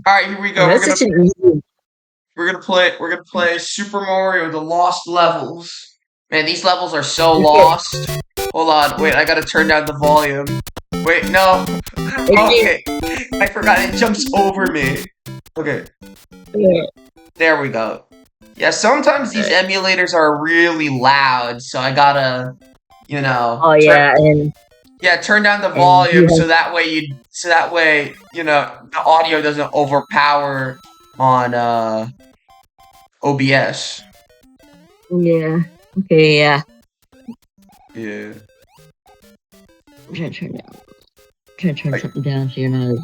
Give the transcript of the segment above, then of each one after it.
All right, here we go. That's such an easy. We're gonna play Super Mario: The Lost Levels. Man, these levels are so Okay, lost. Hold on, wait, I gotta turn down the volume. Wait, no. okay, Okay, I forgot it jumps over me. Okay, yeah. there we go. Yeah, sometimes these emulators are really loud, so I gotta, Oh turn yeah, turn down the and volume you so that way the audio doesn't overpower on OBS. yeah. Okay, yeah. Yeah. I'm trying to turn down. Trying to turn Like, something down so you're not.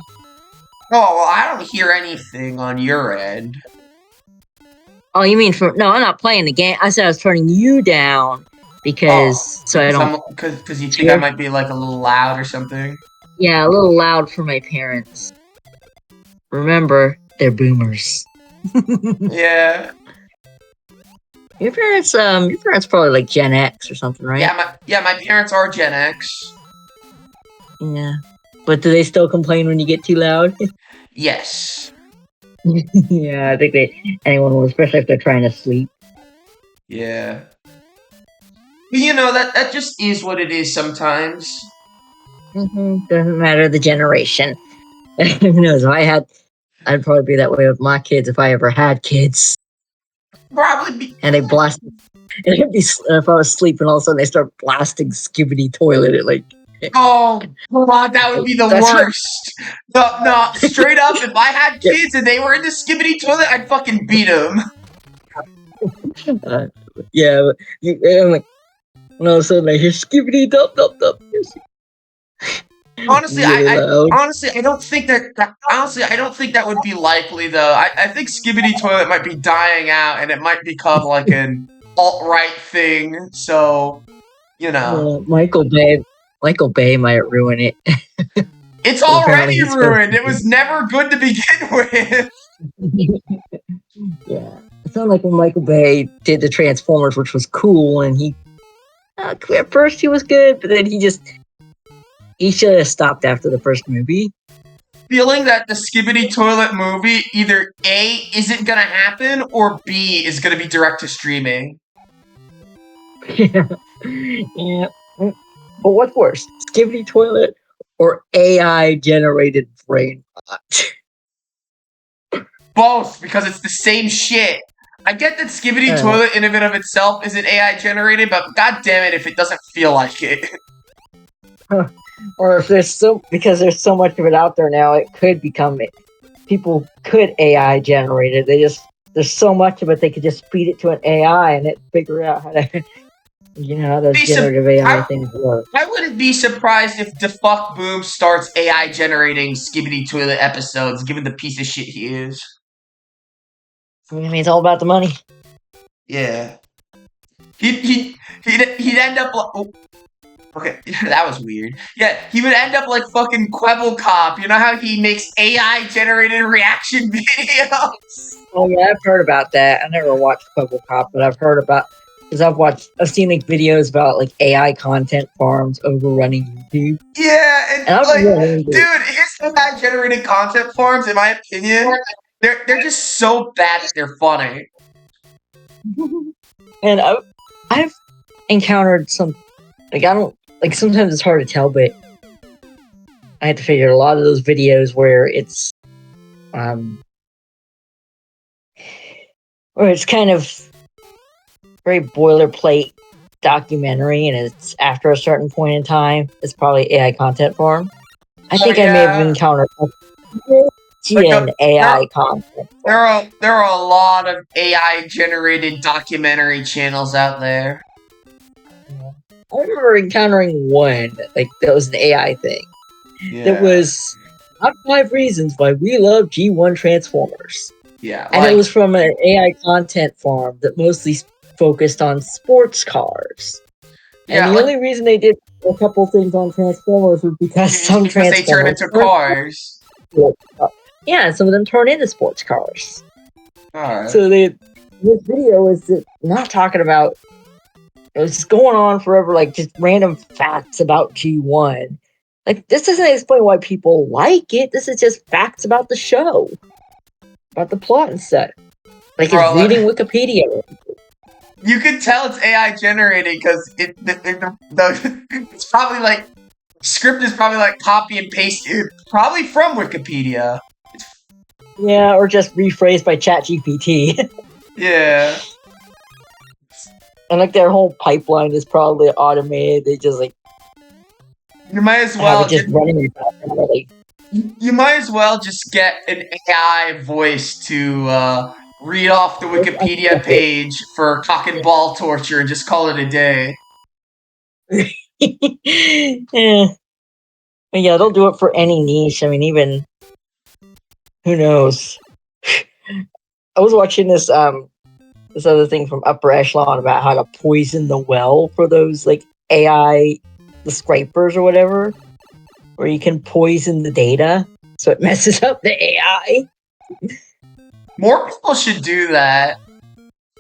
oh well, I don't hear anything on your end. Oh, you mean for no? I'm not playing the game. I said I was turning you down Oh, because so I don't because you think I hear. might be like a little loud or something. Yeah, a little loud for my parents. Remember, they're boomers. Yeah. Your parents probably like Gen X or something, right? Yeah, my parents are Gen X. Yeah. But do they still complain when you get too loud? Yes. Yeah, I think anyone will, especially if they're trying to sleep. Yeah. But that just is what it is sometimes. Doesn't matter the generation. Who knows? I'd probably be that way with my kids if I ever had kids. Probably be And they blast, and if I was sleeping, all of a sudden they start blasting Skibidi Toilet at like. Oh God, that would be the That's right. worst. No, no, straight up, if I had kids and they were in the skibbity toilet, I'd fucking beat them. Uh, yeah, but I'm like, and all of a sudden I hear Skibidi Dub Dub Dub. Honestly, Really loud. I don't think honestly I don't think that would be likely though. I think Skibbity Toilet might be dying out and it might become like an alt-right thing. So, you know. Michael Bay might ruin it. It's Apparently already he's supposed ruined. It to. was never good to begin with. Yeah, it sounded like when Michael Bay did the Transformers, which was cool, and at first he was good, but then he should have stopped after the first movie. Feeling that the Skibbity Toilet movie either A isn't gonna happen or B is gonna be direct to streaming. Yeah. Yeah. But what's worse, Skibidi Toilet or AI generated brain rot? Both, because it's the same shit. I get that Skibbity Uh, Toilet in and of itself isn't AI generated, but god damn it if it doesn't feel like it. or if because there's so much of it out there now, it could become it. People could AI generate it. There's so much of it they could just feed it to an AI and it figure out how to how those generative AI things work. I wouldn't be surprised if DeFuck Boom starts AI generating Skibbity Toilet episodes, given the piece of shit he is. I mean, it's all about the money. Yeah. He'd end up like. Oh, okay, that was weird. Yeah, he would end up like fucking Quibble Cop. You know how he makes AI generated reaction videos? Oh yeah, I've heard about that. I never watched Quibble Cop, but I've heard about because I've seen like videos about like AI content farms overrunning YouTube. Yeah, And and like, dude, his AI generated content farms, in my opinion, they're just so bad that they're funny. And I've encountered some I don't sometimes it's hard to tell, but I had to figure a lot of those videos where it's kind of very boilerplate documentary, and it's after a certain point in time, it's probably AI content farm. I think I may have encountered AI content. There are a lot of AI generated documentary channels out there. I remember encountering one that was an AI thing. Yeah. That was not 5 reasons why we love G1 Transformers. Yeah, and it was from an AI content farm that mostly focused on sports cars. And the only reason they did a couple things on Transformers was because they turn into cars. Yeah, some of them turn into sports cars. Alright. So this video is not talking about. It was going on forever, like just random facts about G1. Like, this doesn't explain why people like it. This is just facts about the show, about the plot and stuff. Like, it's Bro, reading Wikipedia. you can tell it's AI generated because it's probably like script is probably like copy and pasted, probably from Wikipedia. Yeah, or just rephrased by ChatGPT. Yeah. And like their whole pipeline is probably automated. They just like You might as have well it just running in the background. Like, you might as well just get an AI voice to read off the Wikipedia page for cock and ball torture and just call it a day. yeah. But yeah, they'll do it for any niche. I mean, even who knows? I was watching this other thing from Upper Echelon about how to poison the well for those like AI, the scrapers or whatever, where you can poison the data so it messes up the AI. More people should do that.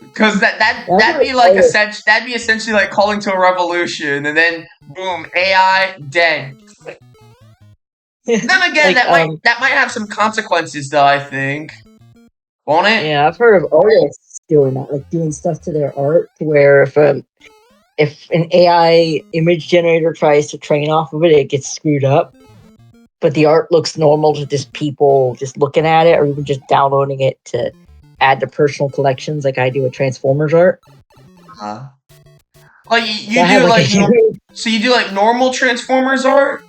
Because that'd be like that'd be essentially like calling to a revolution, and then boom, AI dead. Then again, Like, that might have some consequences, though. I think, won't it? yeah, I've heard of artists doing that, like doing stuff to their art, where if an AI image generator tries to train off of it, it gets screwed up. But the art looks normal to just people just looking at it, or even just downloading it to add to personal collections, like I do with Transformers art. Huh? Like you So do like so you do like normal Transformers art.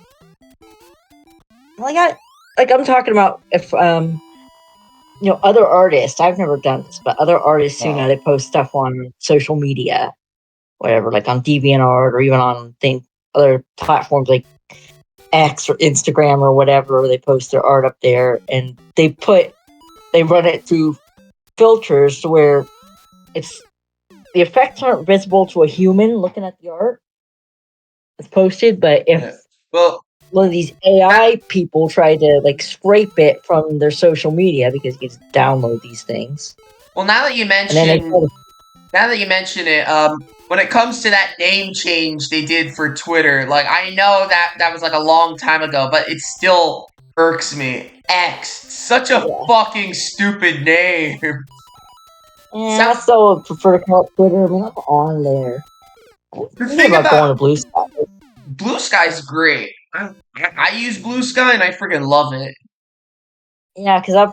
Like I'm talking about if other artists. I've never done this, but other artists, they post stuff on social media, whatever, like on DeviantArt or even on other platforms like X or Instagram or whatever. They post their art up there, and they run it through filters to where the effects aren't visible to a human looking at the art that's posted, but if one of these AI people try to like scrape it from their social media, because you can download these things. Well, now that you mention it, when it comes to that name change they did for Twitter, like I know that was like a long time ago, but it still irks me. X, such a fucking stupid name. Yeah, I still prefer to call it Twitter. I mean, I'm on there. The thing about going to Blue Sky. Blue Sky's great. I use Blue Sky and I freaking love it. Yeah, because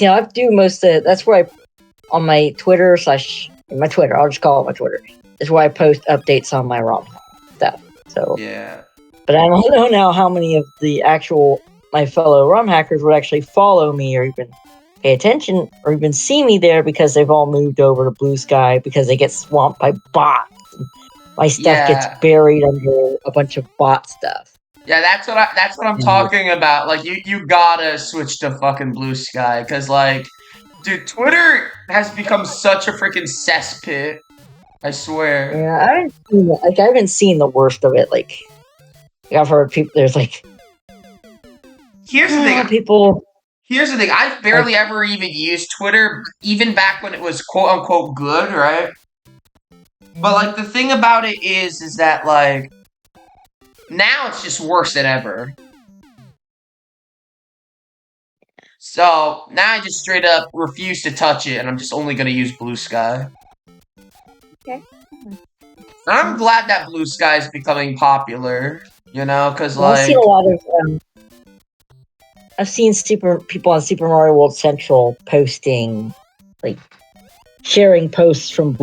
I do most of that's where I on my Twitter my Twitter. I'll just call it my Twitter. Is where I post updates on my ROM stuff. So yeah. But I don't know now how many of my fellow ROM hackers would actually follow me or even pay attention or even see me there, because they've all moved over to Blue Sky because they get swamped by bots. My stuff gets buried under a bunch of bot stuff. Yeah, that's what I'm talking about. Like you gotta switch to fucking Blue Sky, because like, dude, Twitter has become such a freaking cesspit. I swear. Yeah, I haven't seen the worst of it. Like I've heard people. There's like. Here's the thing. People. Here's the thing. I've barely ever even used Twitter, even back when it was quote unquote good, right? But like the thing about it is that like now it's just worse than ever. So now I just straight up refuse to touch it, and I'm just only gonna use Blue Sky. Okay. And I'm glad that Blue Sky is becoming popular, because like I've seen a lot of I've seen people on Super Mario World Central posting, like sharing posts from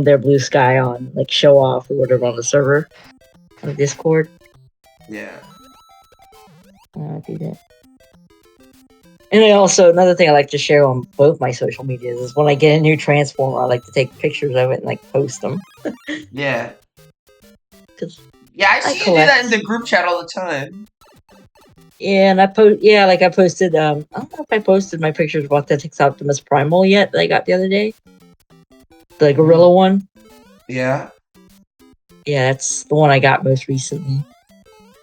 their Blue Sky on like Show Off or whatever on the server on Discord. Yeah. I do that. And another thing I like to share on both my social medias is when I get a new Transformer, I like to take pictures of it and like post them. Yeah. Yeah, I see you do that in the group chat all the time. Yeah, and I posted. I don't know if I posted my pictures of Authentics Optimus Primal yet that I got the other day. The gorilla one. Yeah. Yeah, that's the one I got most recently.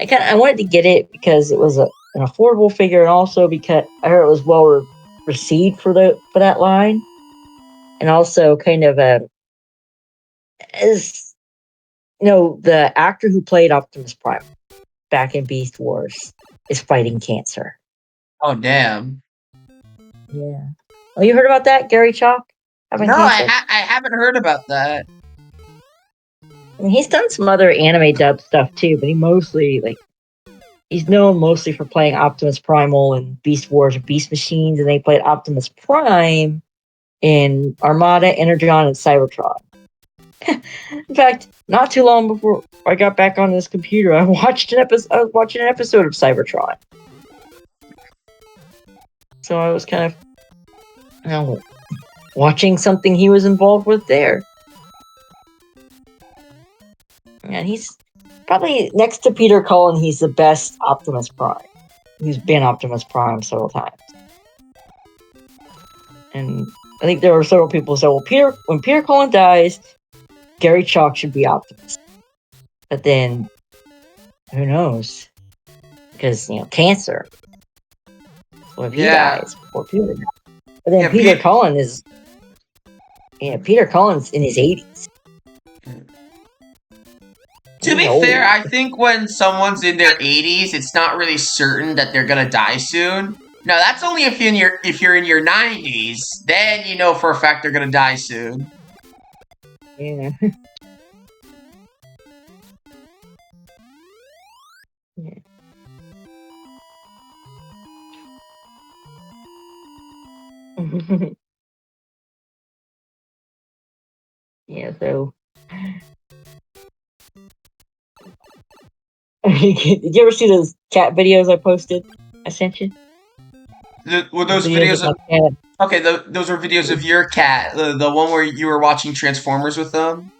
I wanted to get it because it was an affordable figure, and also because I heard it was well received for that line, and also kind of the actor who played Optimus Prime. back in Beast Wars is fighting cancer. Oh damn. Yeah. Oh, you heard about that, Gary Chalk having No, cancer? I haven't heard about that. I mean, he's done some other anime dub stuff too, but he's known mostly for playing Optimus Primal in Beast Wars and Beast Machines, and they played Optimus Prime in Armada, Energon, and Cybertron. In fact, not too long before I got back on this computer, I was watching an episode of Cybertron. So I was kind of, watching something he was involved with there. And he's probably, next to Peter Cullen, he's the best Optimus Prime. He's been Optimus Prime several times. And I think there were several people who said, well, when Peter Cullen dies, Gary Chalk should be Optimus. But then, who knows? Because, cancer. What if he dies before Peter dies? But then Peter Cullen's in his 80s. To be fair, I think when someone's in their 80s, it's not really certain that they're gonna die soon. No, that's only if you're in your 90s. Then you know for a fact they're gonna die soon. Yeah. Yeah. Yeah, so did you ever see those cat videos I posted? I sent you? Were those videos of okay, those are videos of your cat, the one where you were watching Transformers with them?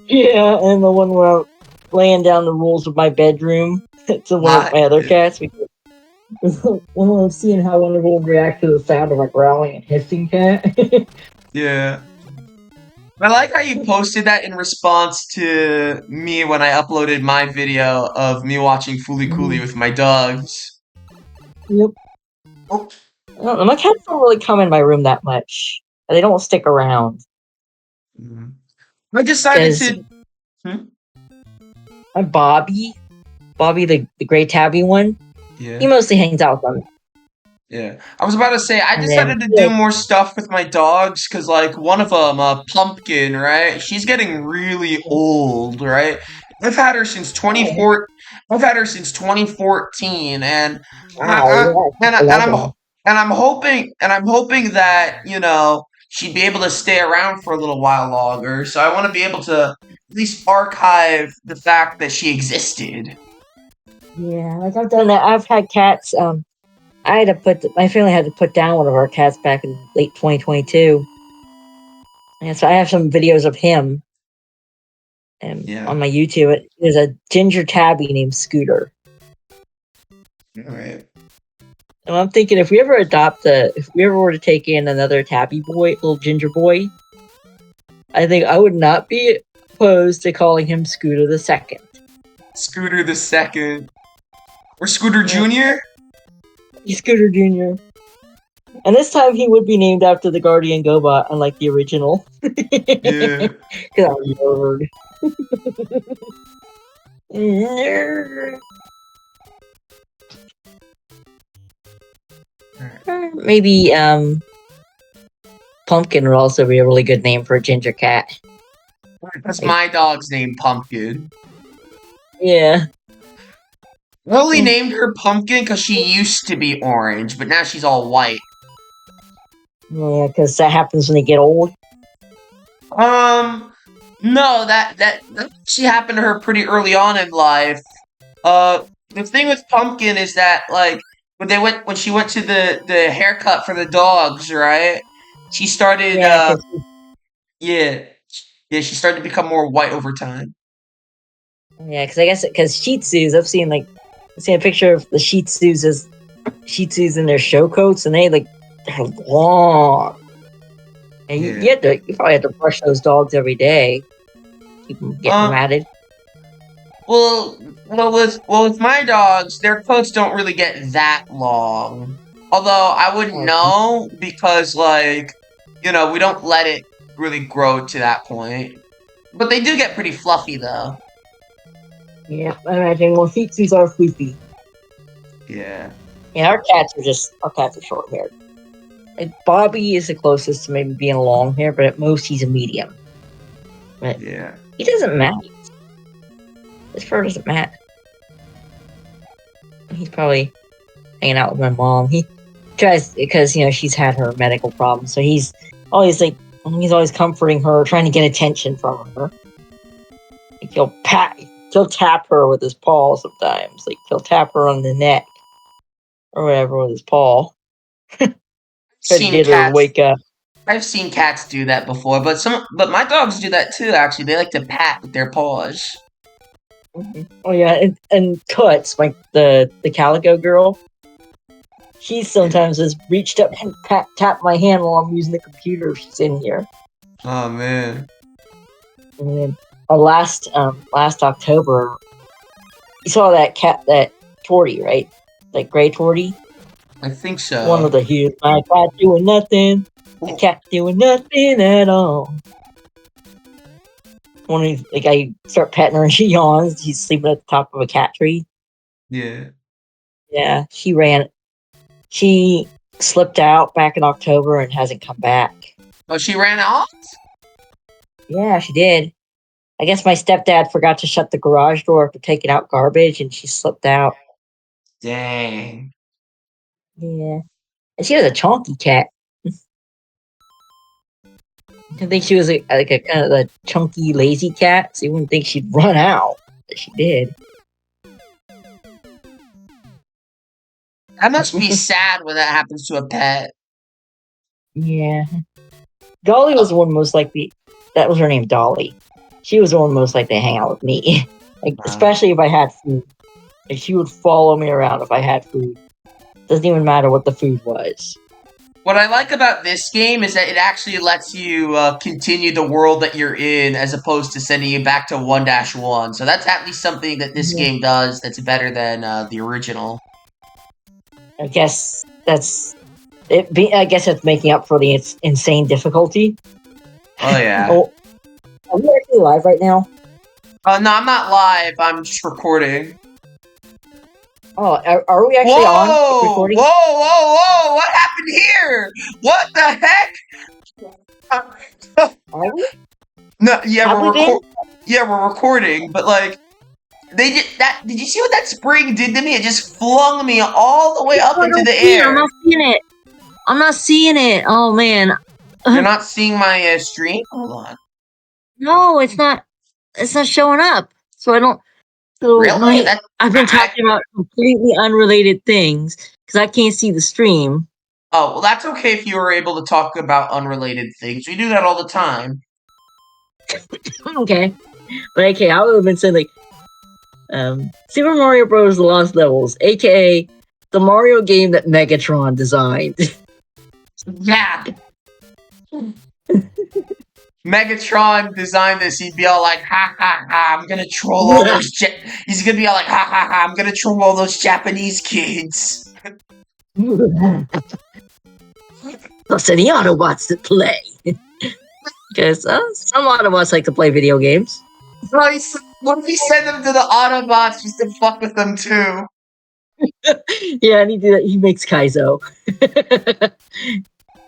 Yeah, and the one where I'm laying down the rules of my bedroom to one of my other cats. When I'm seeing how one of them react to the sound of a growling and hissing cat. Yeah. I like how you posted that in response to me when I uploaded my video of me watching Fooly Cooly with my dogs. Yep. Oh. My cats don't really come in my room that much. They don't stick around. I decided to... Bobby, the gray tabby one, he mostly hangs out with them. Yeah, I was about to say, I decided to do more stuff with my dogs, because, like, one of them, Pumpkin, right? She's getting really old, right? I've had her since 2014, and I'm hoping that, she'd be able to stay around for a little while longer, so I want to be able to at least archive the fact that she existed. Yeah, like I've done that. I've had cats, my family had to put down one of our cats back in late 2022. And so I have some videos of him on my YouTube. There's a ginger tabby named Scooter. Alright. And I'm thinking if we ever were to take in another tabby boy, little ginger boy, I think I would not be opposed to calling him Scooter the Second. Scooter the Second. Or Scooter Jr.? Scooter Jr. And this time he would be named after the Guardian Gobot, unlike the original. Yeah. Because I'm a nerd. Nerd. Maybe Pumpkin would also be a really good name for a ginger cat. That's my dog's name, Pumpkin. Yeah. I only named her Pumpkin because she used to be orange, but now she's all white. Yeah, because that happens when they get old. No, that actually happened to her pretty early on in life. The thing with Pumpkin is that, like, when she went to the haircut for the dogs, right? She started, she started to become more white over time. Yeah, because I guess because Shih Tzus, I've seen a picture of the Shih Tzus in their show coats, and they're long. And you probably have to brush those dogs every day. Keep them getting matted. Well, with my dogs, their coats don't really get that long. Although I wouldn't know because, like, we don't let it really grow to that point. But they do get pretty fluffy, though. Yeah, I imagine. Well, Shih Tzus are floofy. Yeah. Yeah, our cats are short haired. Like, Bobby is the closest to maybe being a long hair, but at most he's a medium. But Yeah. he doesn't match. His fur doesn't match. He's probably hanging out with my mom. He tries because she's had her medical problems, so he's always comforting her, trying to get attention from her. Like he'll tap her with his paw sometimes. Like he'll tap her on the neck or whatever with his paw. Try to get her to wake up. I've seen cats do that before, but my dogs do that too. Actually, they like to pat with their paws. Mm-hmm. Oh yeah, and Toots, like the calico girl, she sometimes has reached up and tapped my hand while I'm using the computer. She's in here. Oh man. And then last October, you saw that cat, that Torty, right? That gray Torty. I think so. One of the here's my cat doing nothing. The cat doing nothing at all. I start petting her and she yawns. She's sleeping at the top of a cat tree. Yeah. Yeah, she slipped out back in October and hasn't come back. Oh, she ran off? Yeah, she did. I guess my stepdad forgot to shut the garage door after taking out garbage and she slipped out. Dang. Yeah. And she was a chunky cat. I think she was a kind of a chunky, lazy cat, so you wouldn't think she'd run out. But she did. That must be sad when that happens to a pet. Yeah. Dolly was the one most likely. That was her name, Dolly. She was the one most likely to hang out with me. Especially if I had food. Like, she would follow me around if I had food. Doesn't even matter what the food was. What I like about this game is that it actually lets you continue the world that you're in as opposed to sending you back to 1-1. So that's at least something that this game does that's better than the original. I guess that's it. I guess it's making up for the insane difficulty. Oh, yeah. Oh, are we actually live right now? No, I'm not live. I'm just recording. Oh, are we actually on recording? Whoa! What happened here? What the heck? Are we? No, yeah, we're recording, but like, they did that. Did you see what that spring did to me? It just flung me all the way up into the air. I'm not seeing it. Oh man. You're not seeing my stream? Hold on. No, it's not. It's not showing up. So I don't. So really? I've been talking about completely unrelated things because I can't see the stream. Oh, well, that's okay if you were able to talk about unrelated things. We do that all the time. Okay. But okay, I would have been saying like Super Mario Bros. The Lost Levels, aka the Mario game that Megatron designed. Yeah. Megatron designed this, he'd be all like, ha ha ha, I'm gonna troll all those he's gonna be all like, ha ha ha, I'm gonna troll all those Japanese kids. Plus any Autobots that play. Because some Autobots like to play video games. What if we send them to the Autobots just to fuck with them too? Yeah, and he makes Kaizo.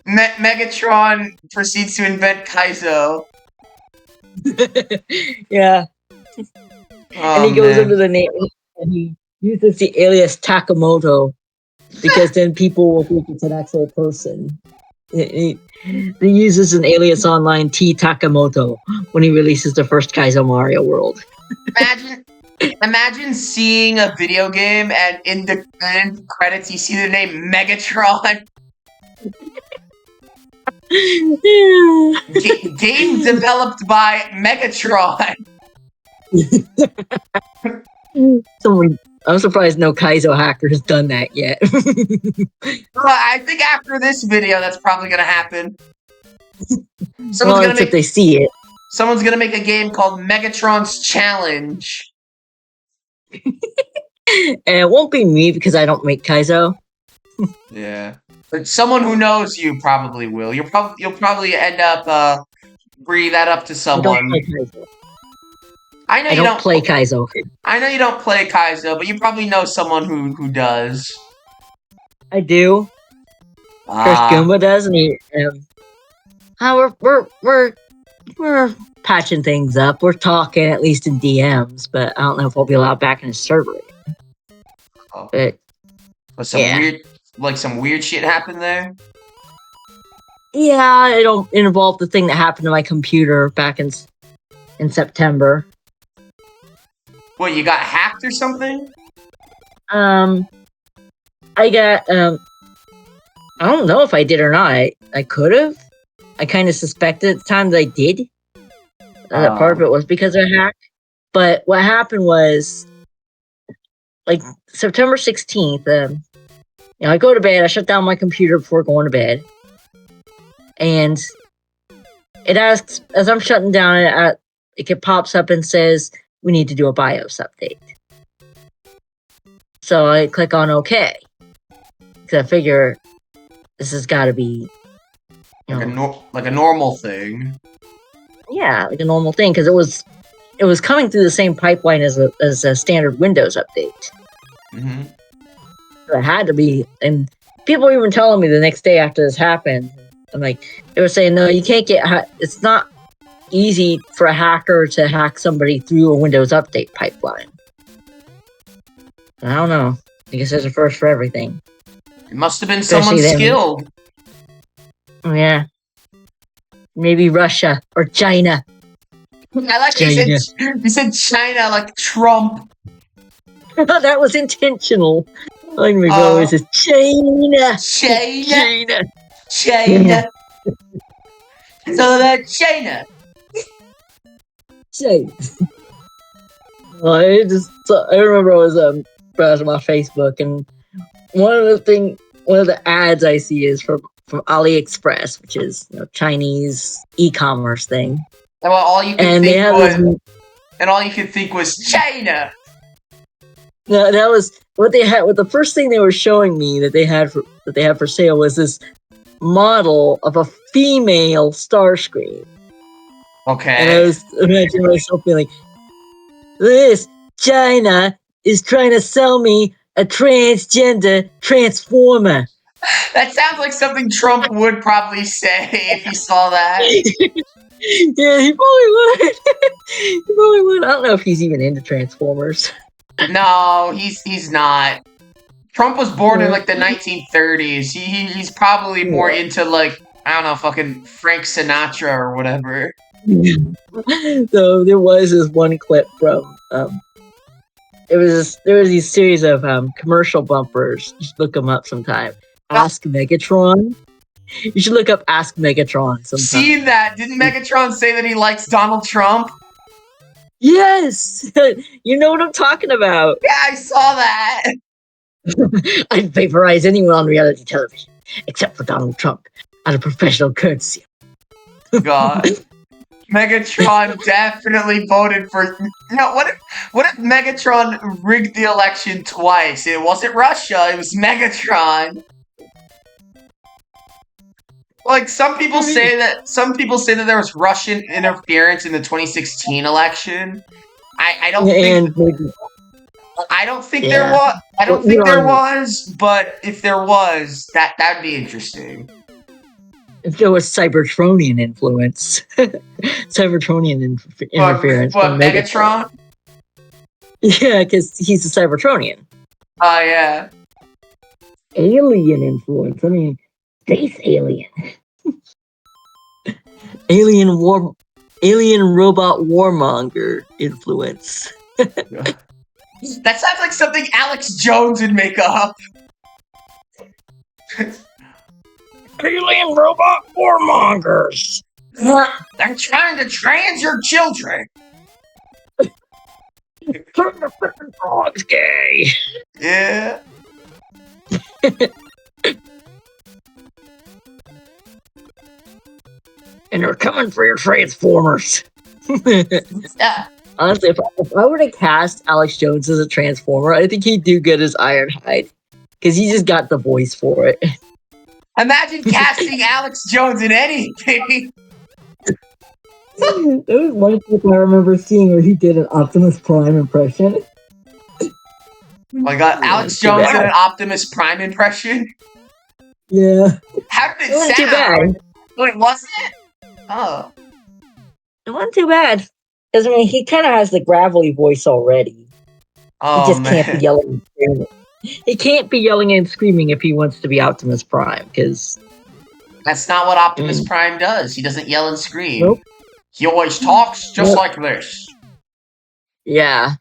Megatron proceeds to invent Kaizo. Yeah. And he goes under the name, and he uses the alias Takamoto, because then people will think it's an actual person. He uses an alias online, T Takamoto, when he releases the first Kaizo Mario World. Imagine seeing a video game and in the end credits you see the name Megatron. Game developed by Megatron. I'm surprised no Kaizo hacker has done that yet. I think after this video, that's probably gonna happen. If they see it. Someone's gonna make a game called Megatron's Challenge. And it won't be me because I don't make Kaizo. Yeah. But someone who knows you probably will. You'll probably end up bringing that up to someone. I know I you don't don't play Kaizo. I know you don't play Kaizo, but you probably know someone who does. I do. Chris Ah, Goomba does, and we're patching things up. We're talking at least in DMs, but I don't know if we'll be allowed back in his server. oh, But was yeah, some weird shit happened there. yeah, it involved the thing that happened to my computer back in September. What, you got hacked or something? I got I don't know if I did or not. I could have. I kind of suspected at the time that I did. That part of it was because of a hack. But what happened was, like September 16th, I go to bed. I shut down my computer before going to bed, and it asks as I'm shutting down. It pops up and says we need to do a BIOS update. So I click on OK because I figure this has got to be like a normal thing. Yeah, like a normal thing because it was coming through the same pipeline as a standard Windows update. Mm-hmm. So it had to be, and people were even telling me the next day after this happened. I'm like, they were saying, no, you can't get. It's not easy for a hacker to hack somebody through a Windows update pipeline. I don't know. I guess there's a first for everything. It must have been someone skilled. Yeah. Maybe Russia or China. I like you said China like Trump. That was intentional. Like my brother says, China. China. China. So that's China. China. I remember I was browsing my Facebook, and one of the ads I see is from AliExpress, which is Chinese e-commerce thing. And all you could think was China. No, that was what they had. What the first thing they were showing me that they had for sale was this model of a female Starscream. Okay. And I was imagining myself being like, "This China is trying to sell me a transgender transformer." That sounds like something Trump would probably say if he saw that. Yeah, he probably would. He probably would. I don't know if he's even into Transformers. No, he's not. Trump was born in like the 1930s. He's probably more into like, I don't know, fucking Frank Sinatra or whatever. So there was this one clip from there was these series of commercial bumpers. You should look them up sometime. Ask Megatron. You should look up Ask Megatron sometime. Seen that? Didn't Megatron say that he likes Donald Trump? Yes! You know what I'm talking about. Yeah, I saw that. I'd vaporize anyone on reality television, except for Donald Trump, out of professional courtesy. God. Megatron definitely voted for... No, what if Megatron rigged the election twice? It wasn't Russia, it was Megatron. Like, some people say that there was Russian interference in the 2016 election. I don't think there was. I don't think there was, but if there was, that'd be interesting. If there was Cybertronian influence. Cybertronian interference. What, Megatron? Yeah, because he's a Cybertronian. Oh, yeah. Alien influence. I mean, space alien. Alien robot warmonger influence. That sounds like something Alex Jones would make up. Alien robot warmongers. They're trying to trans your children. Turn the freaking frogs gay. Yeah. And they're coming for your Transformers. Yeah. Honestly, if I were to cast Alex Jones as a Transformer, I think he'd do good as Ironhide. Because he just got the voice for it. Imagine casting Alex Jones in anything. There was one clip I remember seeing where he did an Optimus Prime impression. My God, Alex Too Jones did bad. an Optimus Prime impression. Yeah, How did it wasn't it too sound? bad. Wait, wasn't it? Oh, It wasn't too bad. Because I mean, he kind of has the gravelly voice already. He oh just can't be man, yelling and screaming. He can't be yelling and screaming if he wants to be Optimus Prime. Because that's not what Optimus Prime does. He doesn't yell and scream. nope, He always talks just nope, like this. yeah.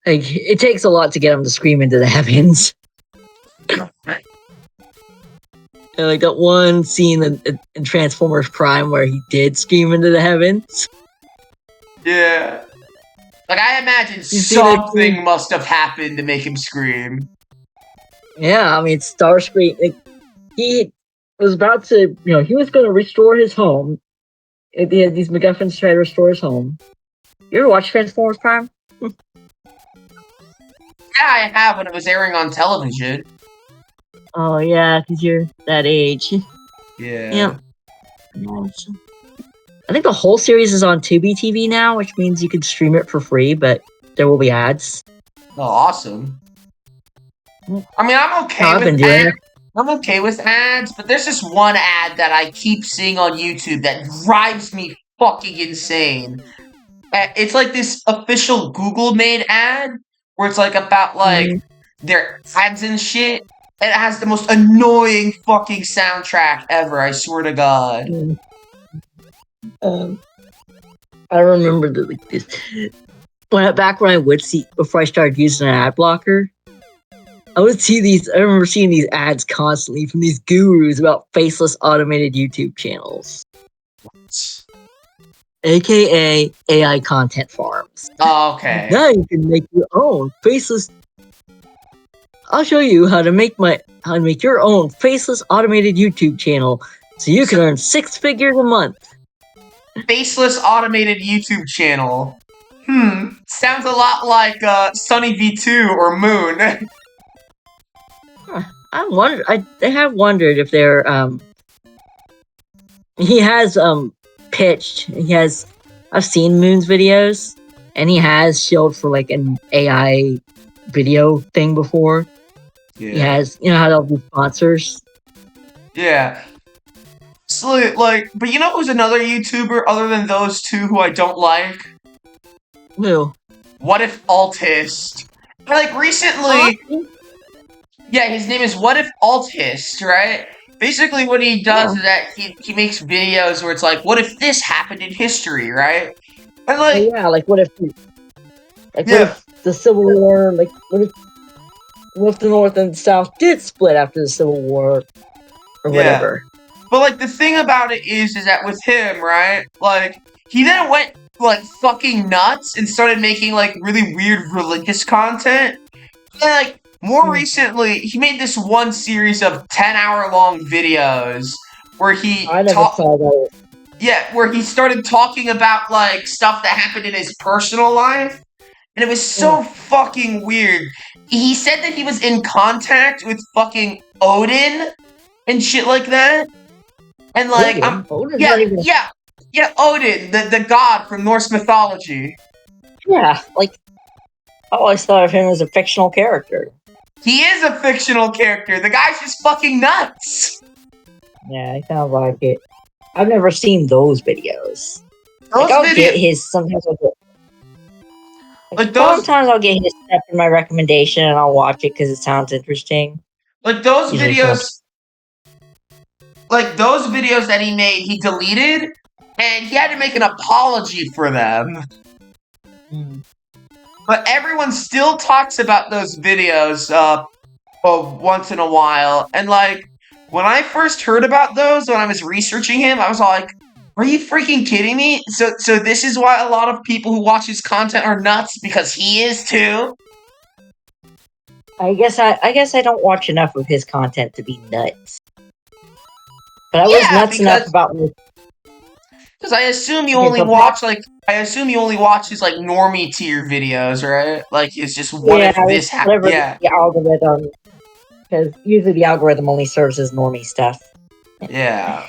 Like it takes a lot to get him to scream into the heavens. And like that one scene in Transformers Prime where he did scream into the heavens. Yeah. Like, I imagine You see that something scene? must have happened to make him scream. Yeah, I mean Starscream. Like, he was about to, he was going to restore his home. He had these MacGuffins try to restore his home. You ever watch Transformers Prime? Yeah, I have when it was airing on television. Oh yeah, because you're that age. Yeah. I think the whole series is on Tubi TV now, which means you can stream it for free, but there will be ads. Oh, awesome. I mean, I'm okay I've been with doing ads. it. I'm okay with ads, but there's this one ad that I keep seeing on YouTube that drives me fucking insane. It's like this official Google made ad where it's like about like their ads and shit. And it has the most annoying fucking soundtrack ever, I swear to God. I remember that like this back when I would see before I started using an ad blocker. I would see these. I remember seeing these ads constantly from these gurus about faceless automated YouTube channels, aka AI content farms. Oh, okay. Now you can make your own faceless. I'll show you how to make your own faceless automated YouTube channel, so you can earn 6 figures a month. Faceless automated YouTube channel. Sounds a lot like Sunny V2 or Moon. I have wondered if they're he has pitched. I've seen Moon's videos, and he has showed for like an AI video thing before. Yeah. He has, how they'll be sponsors. Yeah. So, like, but you know who's another YouTuber other than those two who I don't like? Who? What If Altist. Like, recently... Yeah, his name is What If Altist, right? Basically, what he does is that he makes videos where it's like, what if this happened in history, right? And like... Yeah, like what if... What if the Civil War, like, what if the North and South did split after the Civil War, or whatever. But, like, the thing about it is that with him, right, like, he then went, like, fucking nuts and started making, like, really weird religious content. And, like, more recently, he made this one series of 10-hour-long videos where he... I never saw that. Yeah, where he started talking about, like, stuff that happened in his personal life. And it was so fucking weird. He said that he was in contact with fucking Odin and shit like that. And like, Odin? Yeah, Odin, the god from Norse mythology. Yeah, like, I always thought of him as a fictional character. He is a fictional character. The guy's just fucking nuts. Yeah, I kind of like it. I've never seen those videos. I'll get his sometimes. Sometimes I'll get his stuff in my recommendation and I'll watch it because it sounds interesting. Like those videos, that he made, he deleted, and he had to make an apology for them. But everyone still talks about those videos once in a while, and like when I first heard about those when I was researching him, I was like, are you freaking kidding me? So this is why a lot of people who watch his content are nuts, because he is too? I guess I don't watch enough of his content to be nuts. But I was nuts enough about me. Because I assume you only watch his like normie tier videos, right? Like it's just what if this happened? Yeah. The algorithm, because usually the algorithm only serves as normie stuff. Yeah.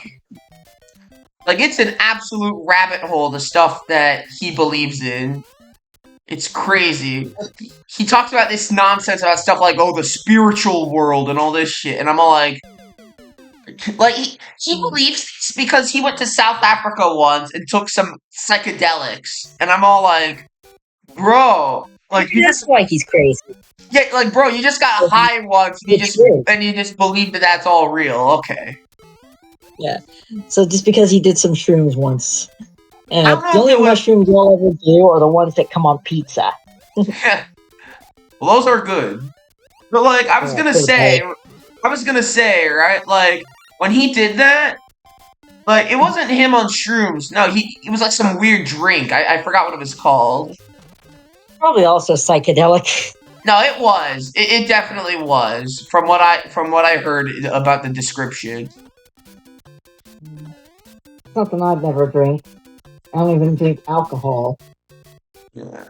Like, it's an absolute rabbit hole, the stuff that he believes in. It's crazy. He talks about this nonsense about stuff like, oh, the spiritual world and all this shit, and I'm all like he believes this because he went to South Africa once and took some psychedelics, and I'm all like, bro, like Maybe that's why he's crazy. yeah, like bro, you just got high once, and It's true. you just believe that that's all real. Okay. Yeah. So just because he did some shrooms once, I don't the know only if it was. mushrooms you'll ever do are the ones that come on pizza. Well, those are good. But like, Yeah, for the I was gonna say, right? Like when he did that, like it wasn't him on shrooms. No, it was like some weird drink. I forgot what it was called. probably also psychedelic. No, it was. It definitely was. From what I heard about the description. Something I've never drank. I don't even drink alcohol. Yeah.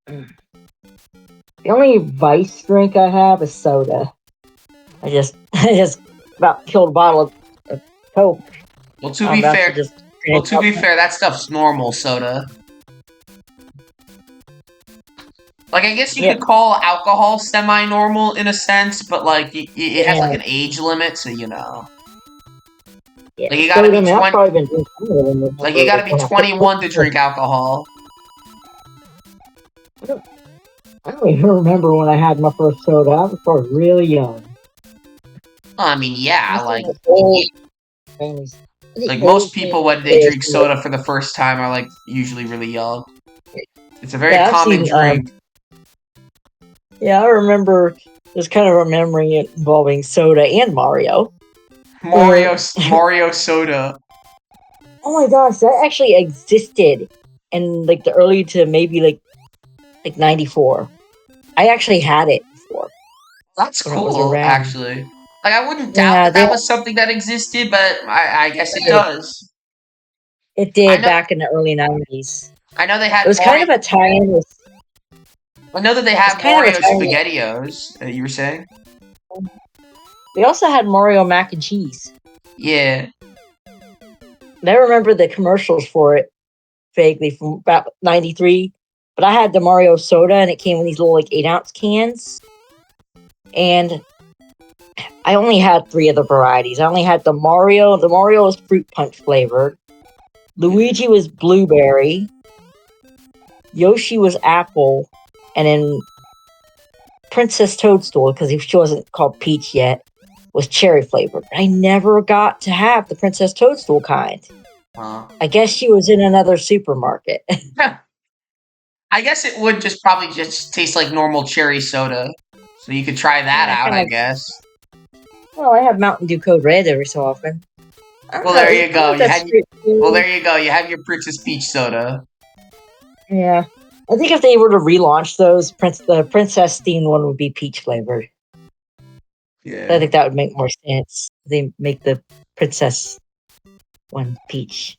The only vice drink I have is soda. I just about killed a bottle of Coke. Well, to I'm be about fair, to just drink up. that stuff's normal soda. Like, I guess you Yeah. could call alcohol semi-normal in a sense, but like it has like Yeah. an age limit, so you know. Yeah. Like you gotta Soda, be I've 20. probably been drinking some of them. Like you gotta be 21 to drink alcohol. I don't even remember when I had my first soda. I was probably really young. I mean, yeah, Old families. like most people when they drink soda for the first time are like usually really young. It's a very Yeah, I've common seen, drink. Yeah, I remember just kind of remembering it involving soda and Mario. Mario soda. Oh my gosh, that actually existed in like the early to maybe like 94. I actually had it before. That's when it was cool, around. actually. Like I wouldn't doubt Yeah, that was something that existed, but I guess it It- does. It I did know back in the early 90s. I know they had It was kind of a tie-in with. I know that they It's have kind of Mario a tie-in. SpaghettiOs. You were saying? They also had Mario mac and cheese. Yeah. And I remember the commercials for it vaguely from about 93. But I had the Mario soda, and it came in these little like 8-ounce cans. And I only had 3 of the varieties. I only had the Mario. The Mario was fruit punch flavored. Luigi was blueberry. Yoshi was apple. And then Princess Toadstool, because she wasn't called Peach yet, was cherry flavored. I never got to have the Princess Toadstool kind. I guess she was in another supermarket. I guess it would probably just taste like normal cherry soda. So you could try that out, I guess. Well, I have Mountain Dew Code Red every so often. Well, there you go. There you go. You have your Princess Peach soda. Yeah. I think if they were to relaunch those, the Princess themed one would be peach flavored. Yeah. I think that would make more sense. They make the Princess one peach.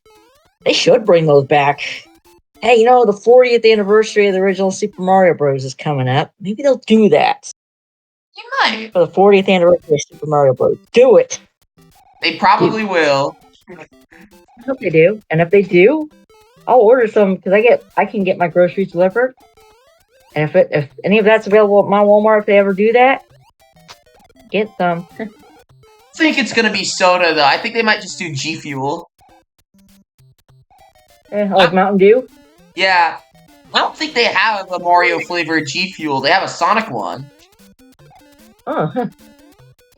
They should bring those back. Hey, the 40th anniversary of the original Super Mario Bros. Is coming up. Maybe they'll do that. You might. For the 40th anniversary of Super Mario Bros. Do it. They probably will. I hope they do. And if they do, I'll order some because I can get my groceries delivered. And if any of that's available at my Walmart, if they ever do that, get some. I think it's gonna be soda though. I think they might just do G Fuel. Like Mountain Dew? Yeah. I don't think they have a Mario flavored G Fuel. They have a Sonic one. Oh,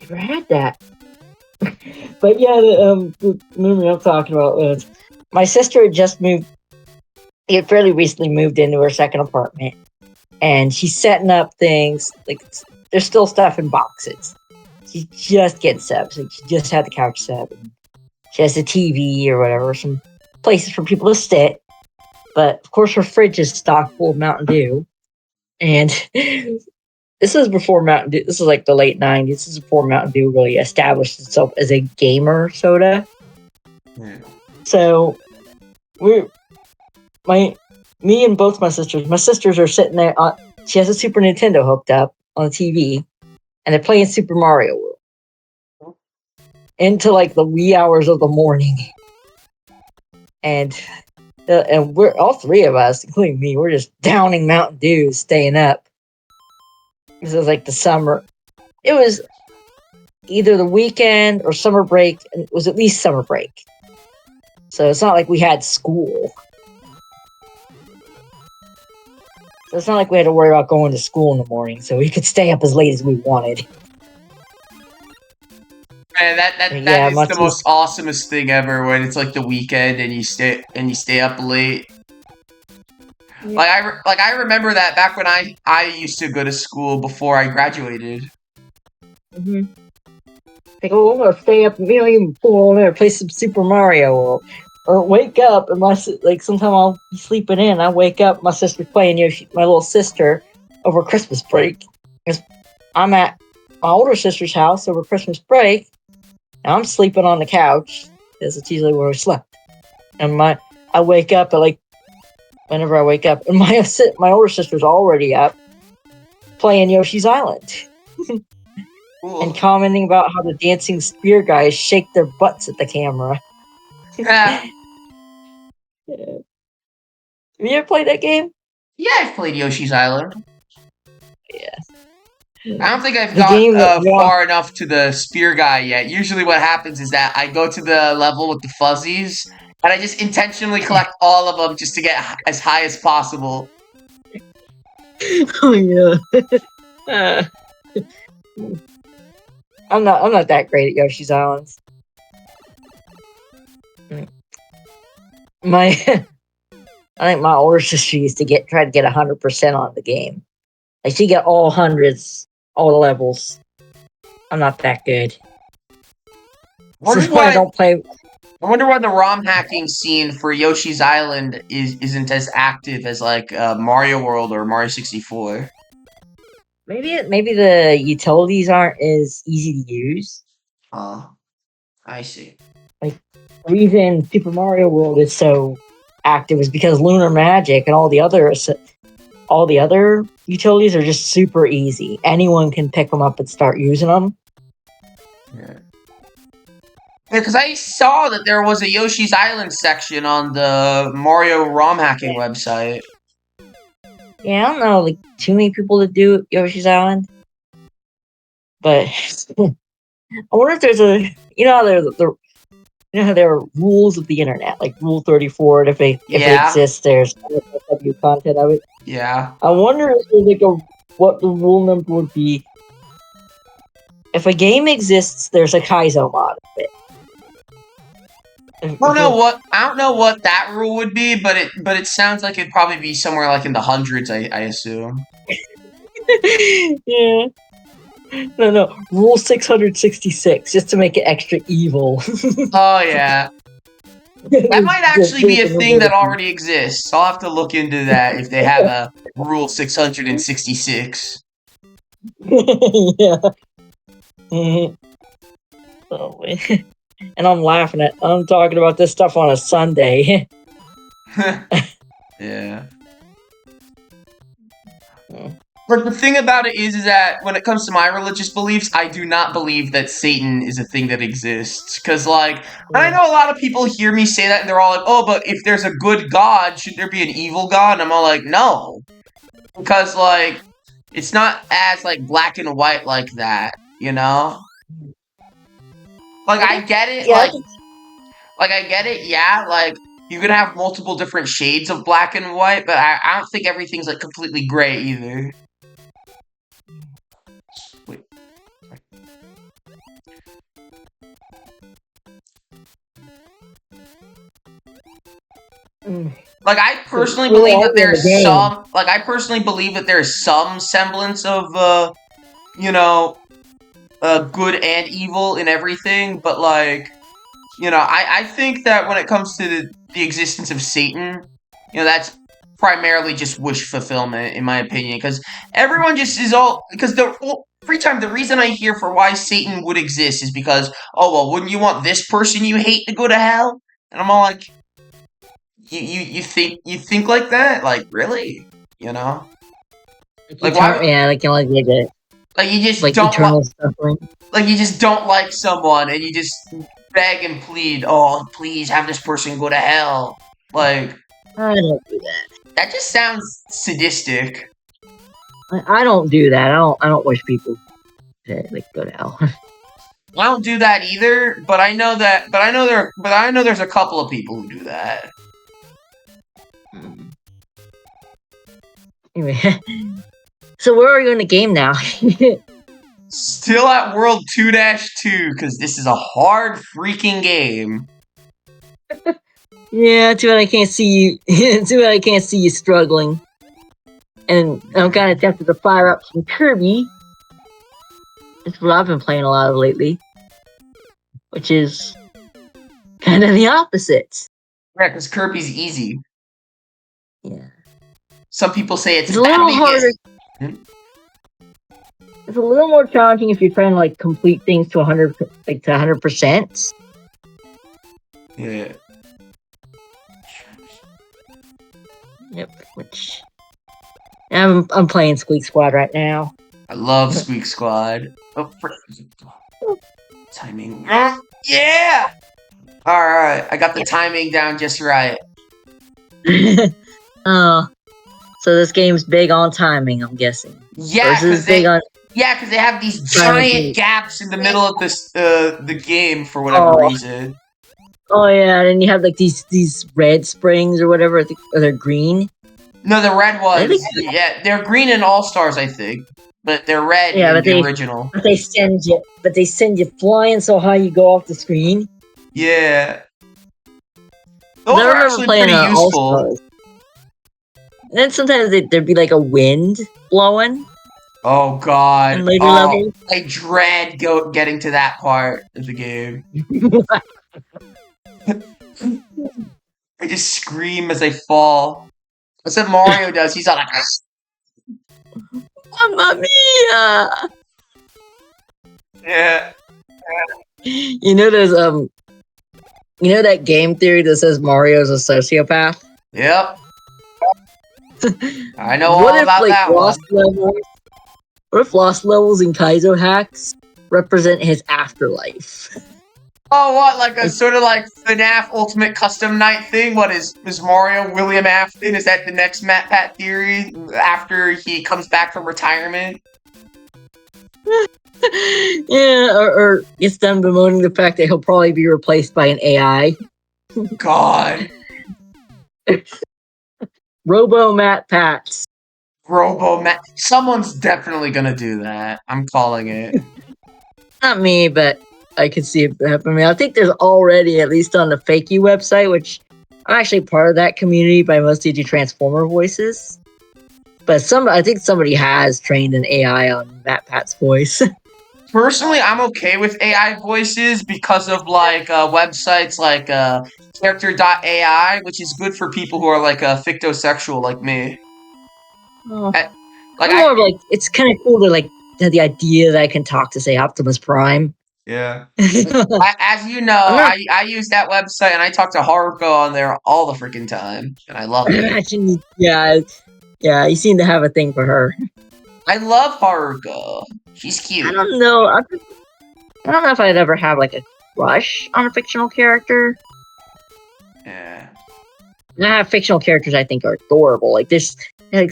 never had that. But yeah, the movie I'm talking about, my sister had just moved. She had fairly recently moved into her second apartment, and she's setting up things. Like there's still stuff in boxes. She's just getting set up. So she just had the couch set up. And she has a TV or whatever, some places for people to sit. But of course, her fridge is stocked full of Mountain Dew, and this is before Mountain Dew. This is like the late 90s. This is before Mountain Dew really established itself as a gamer soda. Yeah. So me and both my sisters are sitting there. She has a Super Nintendo hooked up on the TV, and they're playing Super Mario World into like the wee hours of the morning. and we're all three of us, including me, we're just downing Mountain Dew, staying up. This was like the summer. It was either the weekend or summer break, and it was at least summer break. So it's not like we had school. So it's not like we had to worry about going to school in the morning, so we could stay up as late as we wanted. Man, that Yeah, is the most awesomest thing ever when it's like the weekend and you stay up late. Yeah. Like I remember that back when I used to go to school before I graduated. Mm-hmm. Like, oh, I'm gonna stay up, even pull over there, play some Super Mario, or wake up and sometime I'll be sleeping in. I wake up, my sister's playing Yoshi, my little sister, over Christmas break. Because I'm at my older sister's house over Christmas break, and I'm sleeping on the couch because it's usually where we slept. And I wake up at whenever I wake up, and my older sister's already up playing Yoshi's Island. Cool. And commenting about how the dancing spear guys shake their butts at the camera. Yeah. Have you ever played that game? Yeah, I've played Yoshi's Island. Yeah. I don't think I've got far enough to the spear guy yet. Usually what happens is that I go to the level with the fuzzies, and I just intentionally collect all of them just to get as high as possible. Oh, yeah. I'm not that great at Yoshi's Island. I think my older sister used to try to get 100% on the game. Like, she got all hundreds, all the levels. I'm not that good. I don't play. I wonder why the ROM hacking scene for Yoshi's Island isn't as active as like Mario World or Mario 64. Maybe the utilities aren't as easy to use. Oh, I see. Like, the reason Super Mario World is so active is because Lunar Magic and all the other utilities are just super easy. Anyone can pick them up and start using them. Yeah. Because I saw that there was a Yoshi's Island section on the Mario ROM hacking website. Yeah, I don't know like too many people that do Yoshi's Island, but I wonder if there's how there are rules of the internet, like Rule 34, and if it exists, there's content of it. Yeah. I wonder if there's what the rule number would be. If a game exists, there's a Kaizo mod of it. I don't know what that rule would be, but it sounds like it'd probably be somewhere like in the hundreds, I assume. Yeah. No. Rule 666, just to make it extra evil. Oh yeah. That might actually be a thing that already exists. I'll have to look into that if they have a Rule 666. Yeah. Oh, wait. And I'm talking about this stuff on a Sunday. Yeah. But the thing about it is that when it comes to my religious beliefs, I do not believe that Satan is a thing that exists. Because, and I know a lot of people hear me say that, and they're all like, oh, but if there's a good God, should there be an evil God? And I'm all like, no. Because, it's not as, black and white like that, you know? I get it, yeah. I get it, yeah, you can have multiple different shades of black and white, but I don't think everything's, completely gray either. Wait. I personally believe that there's some semblance of, good and evil in everything, but, I think that when it comes to the existence of Satan, that's primarily just wish fulfillment, in my opinion, because everyone just is because every time, the reason I hear for why Satan would exist is because, oh, well, wouldn't you want this person you hate to go to hell? And I'm all like, you think like that? Really? You know? Why? Yeah, you just don't eternal suffering. you just don't like someone, and you just beg and plead, oh, please have this person go to hell. Like, I don't do that. that just sounds sadistic. I don't do that. I don't wish people to like go to hell. I don't do that either, but I know there's a couple of people who do that. Anyway, so where are you in the game now? Still at World 2-2, because this is a hard freaking game. Yeah, too bad I can't see you. Too bad I can't see you struggling. And I'm kind of tempted to fire up some Kirby. That's what I've been playing a lot of lately. Which is kind of the opposite. Yeah, because Kirby's easy. Yeah. Some people say it's a little harder. Hmm? It's a little more challenging if you're trying to like complete things to 100%. Yeah. Yep. Which I'm playing Squeak Squad right now. I love Squeak Squad. Oh, timing. Yeah! Alright, I got the timing down just right. Oh. So this game's big on timing, I'm guessing. Yeah, because they have these giant gaps in the middle of this the game for whatever reason. Oh yeah, and you have like these red springs or whatever. I think, or they're green. No, the red ones. Yeah, they're green in All Stars, I think, but they're red in the original. But they send you flying so high you go off the screen. Yeah, those are actually pretty useful. And then sometimes there'd be like a wind blowing. Oh god! In later levels. I dread getting to that part of the game. I just scream as I fall. That's what Mario does. He's all like, "Mamma mia!" Yeah. You know there's you know that game theory that says Mario's a sociopath? Yep. I know all about that one. What if lost levels in Kaizo hacks represent his afterlife? Oh, what? Like a sort of like FNAF Ultimate Custom Night thing? What is Mario William Afton? Is that the next MatPat theory after he comes back from retirement? Yeah, or gets them bemoaning the fact that he'll probably be replaced by an AI. God. Robo MatPats. Someone's definitely gonna do that. I'm calling it. Not me, but I could see it happening. I think there's already, at least on the Fakey website, which I'm actually part of that community, but I mostly do Transformer voices. But I think somebody has trained an AI on MatPat's voice. Personally, I'm okay with AI voices because of like websites like character.ai, which is good for people who are like fictosexual like me. Oh. It's kind of cool to like have the idea that I can talk to, say, Optimus Prime. Yeah. As you know, I use that website and I talk to Haruko on there all the freaking time, and I love it. Yeah, you seem to have a thing for her. I love Haruko. She's cute. I don't know. I don't know if I'd ever have like a crush on a fictional character. Yeah. And I have fictional characters I think are adorable. Like there's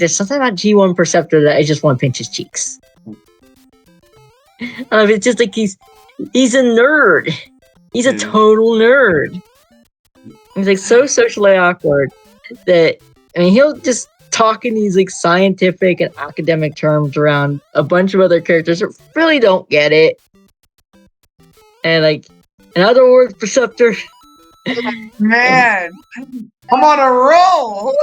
something about G1 Perceptor that I just want to pinch his cheeks. It's just like he's a nerd. He's a total nerd. He's like so socially awkward that he'll just talk in these like scientific and academic terms around a bunch of other characters that really don't get it. And like, in other words, Perceptor. Man, I'm on a roll.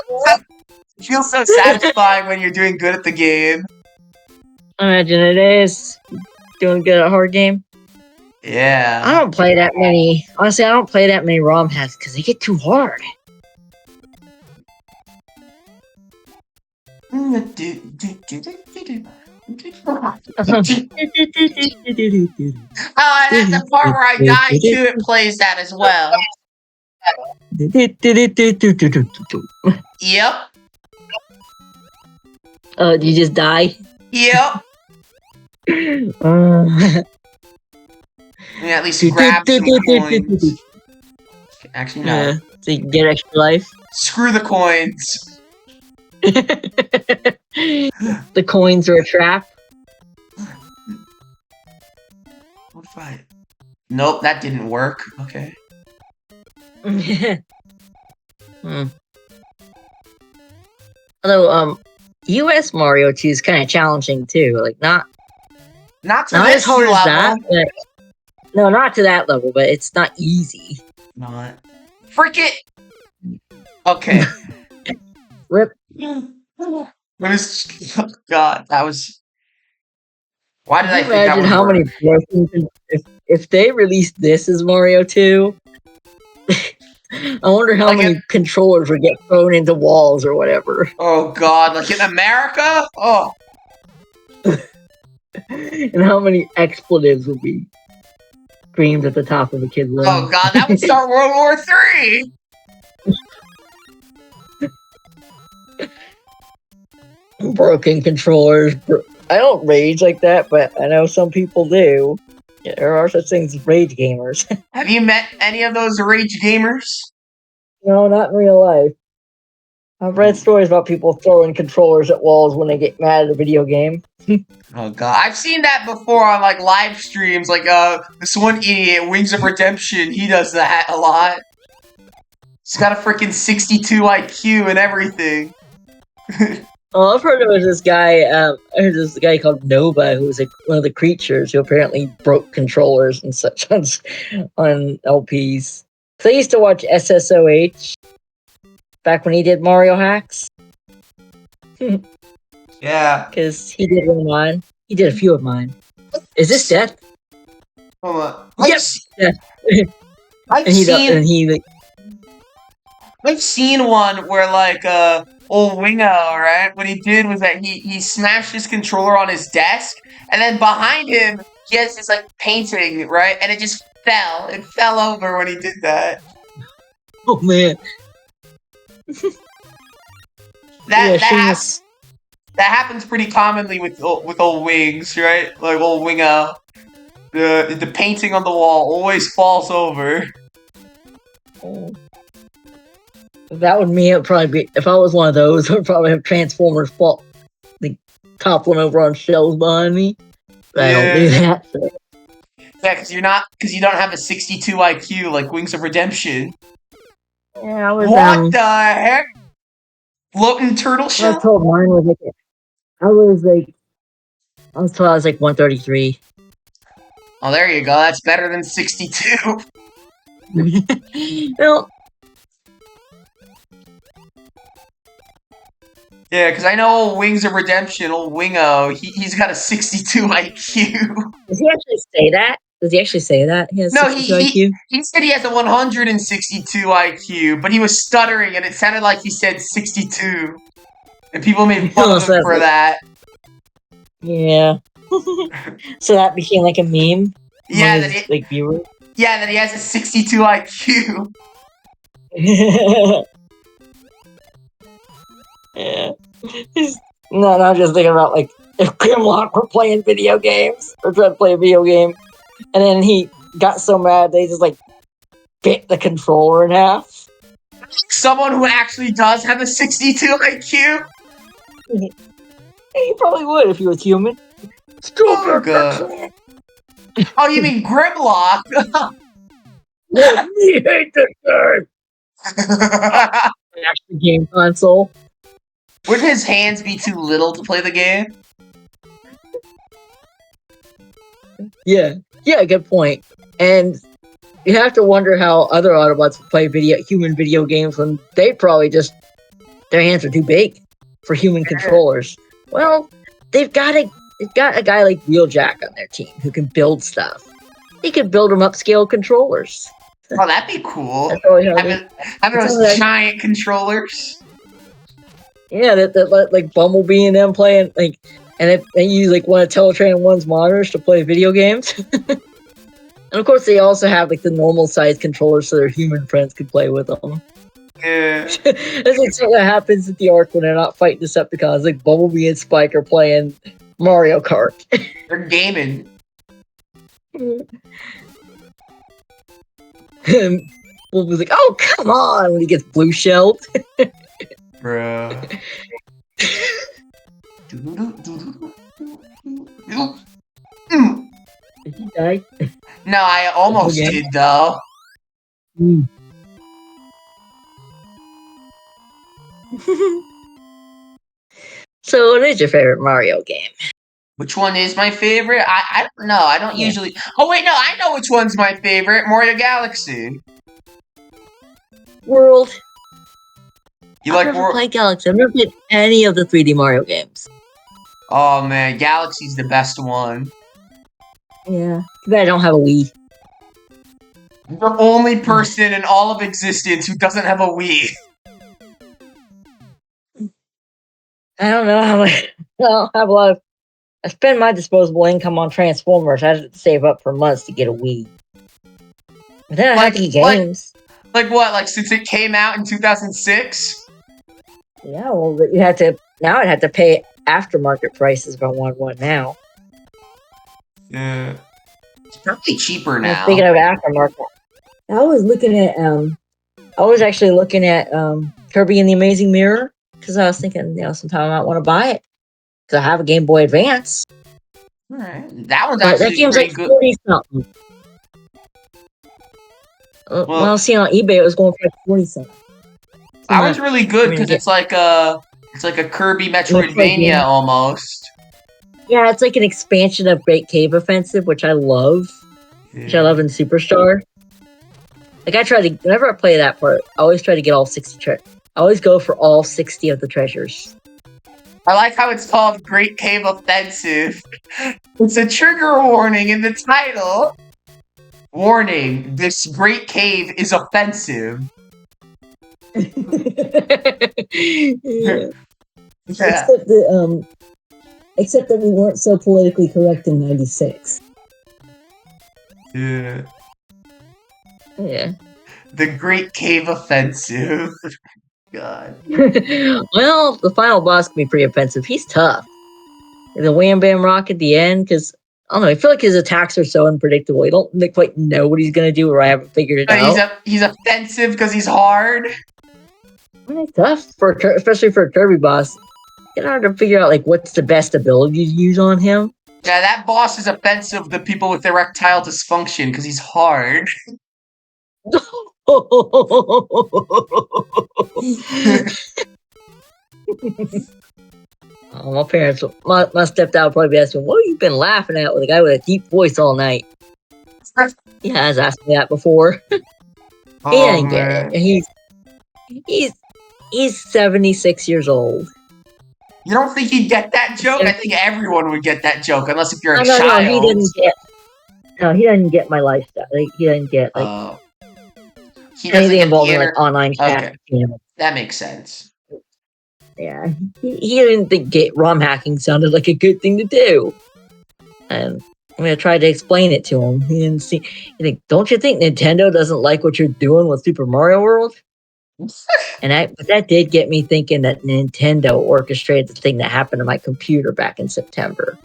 It feels so satisfying when you're doing good at the game. I imagine it is. Doing good at a hard game. Yeah. I don't play that many. Honestly, I don't play that many ROM hacks because they get too hard. Oh, and at the part where I die too, it plays that as well. Yep. Oh, did you just die? Yep. Yeah, at least grab some coins. Actually, no. Yeah, so you can get extra life. Screw the coins. The coins are a trap. What if I... Nope, that didn't work. Okay. Although, US Mario 2 is kind of challenging too. Like not to as this hard level. as that. No, not to that level, but it's not easy. Not. Frick it! Okay. Rip. Oh God, that was... Why did I think imagine that how would many work? broken... If they released this as Mario 2, I wonder how many controllers would get thrown into walls or whatever. Oh God, like in America? Oh. And how many expletives would be screamed at the top of a kid's lungs. Oh God, that would start World War III! Broken controllers. I don't rage like that, but I know some people do. Yeah, there are such things as rage gamers. Have you met any of those rage gamers? No, not in real life. I've read stories about people throwing controllers at walls when they get mad at a video game. Oh God, I've seen that before on like live streams. Like this one idiot, Wings of Redemption, he does that a lot. He's got a freaking 62 IQ and everything. Oh, I've heard there was this guy. I heard this guy called Nova, who was like one of the creatures who apparently broke controllers and such on LPs. So I used to watch SSOH back when he did Mario hacks. Yeah, because he did one of mine. He did a few of mine. Is this death? Hold on. Yes. I've seen one where like old Wingo, right? What he did was that he smashed his controller on his desk, and then behind him he has this like painting, right? And it just fell. It fell over when he did that. Oh man. That happens pretty commonly with old Wings, right? Like old Wingo. The painting on the wall always falls over. Oh. That would mean it would probably be, if I was one of those, I would probably have Transformers fall, like, toppling over on shelves behind me. But I don't do that. So. Yeah, because you don't have a 62 IQ like Wings of Redemption. Yeah, I was. What the heck? Floating turtle shell? I was told mine was like. I was told I was like 133. Oh, there you go. That's better than 62. Well. Yeah, because I know old Wings of Redemption, old Wingo, he's got a 62 IQ. Does he actually say that? Does he actually say that? He has 62 IQ? He said he has a 162 IQ, but he was stuttering and it sounded like he said 62. And people made fun of him for that. Yeah. So that became like a meme? Yeah, like viewers? Yeah, that he has a 62 IQ. Yeah. No, I'm just thinking about like if Grimlock were playing video games or trying to play a video game, and then he got so mad they just like bit the controller in half. Someone who actually does have a 62 IQ? He probably would if he was human. Oh, God. Oh, you mean Grimlock? Yeah, he hate this game. Actually, game console. Wouldn't his hands be too little to play the game? Yeah, good point. And you have to wonder how other Autobots play human video games when they probably just their hands are too big for human controllers. Well, they've got a guy like Wheeljack on their team who can build stuff. He could build them upscale controllers. Oh, that'd be cool. Having those giant controllers. Yeah, that let like Bumblebee and them play, and like, and if they use like one of Teletrain One's monitors to play video games. And of course, they also have like the normal size controllers so their human friends could play with them. Yeah. That's like something that happens at the Ark when they're not fighting Decepticons. Like Bumblebee and Spike are playing Mario Kart. They're gaming. And Wolf was like, "Oh, come on!" When he gets blue shelled. Bro. Did he die? No, I almost Okay. did though. So, what is your favorite Mario game? Which one is my favorite? I don't know. I don't Yeah. usually. Oh wait, no, I know which one's my favorite. Mario Galaxy. World. You I've like never World? played Galaxy. I've never played any of the 3D Mario games. Oh man, Galaxy's the best one. Yeah. Too bad I don't have a Wii. The only person in all of existence who doesn't have a Wii. I don't know how much. I don't have a lot of. I spend my disposable income on Transformers. I had to save up for months to get a Wii. But then I had to get games. Like what? Like since it came out in 2006? Yeah, well, you had to. Now I'd have to pay aftermarket prices if I wanted one now. Yeah. It's probably cheaper now. Speaking of aftermarket, I was looking at. I was actually looking at Kirby and the Amazing Mirror because I was thinking, sometime I might want to buy it because I have a Game Boy Advance. Alright. That one's But actually that game's pretty like good. 40 something. Well, I was seeing on eBay, it was going for like 40 something. That one's really good because get- it's like a Kirby Metroidvania almost. Yeah, it's like an expansion of Great Cave Offensive, which I love. Which I love in Superstar. Like I try to, whenever I play that part, I always try to get all 60 I always go for all 60 of the treasures. I like how it's called Great Cave Offensive. It's a trigger warning in the title. Warning, this Great Cave is offensive. Yeah. Yeah. Except that we weren't so politically correct in '96. Yeah. Yeah. The Great Cave Offensive. God. Well, the final boss can be pretty offensive. He's tough. The Wham Bam Rock at the end, because I don't know, I feel like his attacks are so unpredictable. You don't quite know what he's gonna do, or I haven't figured it out. He's offensive because he's hard. It's tough especially for a Kirby boss. It's hard to figure out like what's the best ability to use on him. Yeah, that boss is offensive to people with erectile dysfunction because he's hard. My parents, my stepdad would probably be asking, "What have you been laughing at with a guy with a deep voice all night?" He has asked me that before. He didn't get it. He's 76 years old. You don't think he'd get that joke? I think everyone would get that joke, unless if you're a No, child. he didn't get. No, he doesn't get my lifestyle. He doesn't get like he doesn't anything get involved in like online chat. Okay, that makes sense. Yeah, he didn't think ROM hacking sounded like a good thing to do, and I'm gonna try to explain it to him. He didn't see. Don't you think Nintendo doesn't like what you're doing with Super Mario World? And that did get me thinking that Nintendo orchestrated the thing that happened to my computer back in September.